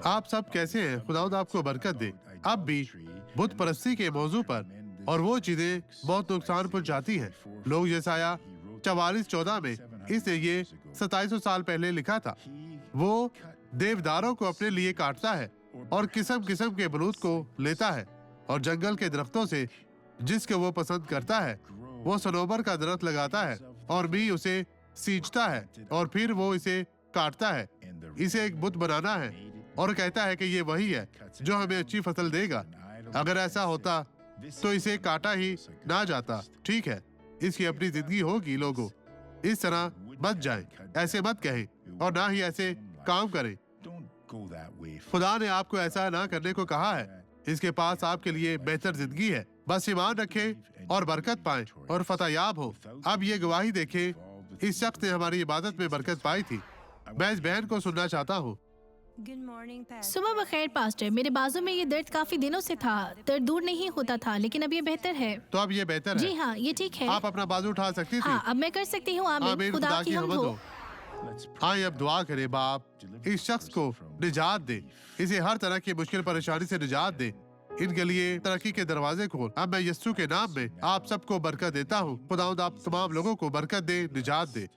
आप सब कैसे हैं? खुदावंद आपको बरकत दे। अब भी बुत परस्ती के मौजू पर और वो चीजें बहुत नुकसान पहुंचाती हैं। लोग यसाया 44:14 में इसने ये 2700 साल पहले लिखा था। वो देवदारों को अपने लिए काटता है और किस्म किस्म के बलूत को लेता है और जंगल के दरख्तों से जिसको वो पसंद करता है वो सनोबर का दरख्त लगाता है और भी उसे सींचता है और फिर वो इसे काटता है। इसे एक बुत बनाना है और कहता है कि ये वही है जो हमें अच्छी फसल देगा। अगर ऐसा होता तो इसे काटा ही ना जाता। ठीक है, इसकी अपनी जिंदगी होगी। लोगों, इस तरह मत जाए, ऐसे मत कहें और ना ही ऐसे काम करें। खुदा ने आपको ऐसा ना करने को कहा है। इसके पास आपके लिए बेहतर जिंदगी है। बस ईमान रखें और बरकत पाएं और फतहयाब हो। अब ये गवाही देखें, इस शख्स ने हमारी इबादत में बरकत पाई थी। मैं इस बहन को सुनना चाहता हूँ। सुबह बखैर पास्टर, मेरे बाजू में ये दर्द काफी दिनों से था। दर्द दूर नहीं होता था, लेकिन अब ये बेहतर है। तो अब ये बेहतर है? जी हाँ, ये ठीक है। आप अपना बाजू उठा सकती थी? हाँ, अब मैं कर सकती हूँ। आमीन। खुदा की हमद हो। आइए अब दुआ करें। बाप, इस शख्स को निजात दे, इसे हर तरह की मुश्किल परेशानी से निजात दे, इनके लिए तरक्की के दरवाजे खोल। अब मैं यस्सु के नाम में आप सबको बरकत देता हूँ। खुदावंद आप तमाम लोगों को बरकत दे, निजात दे।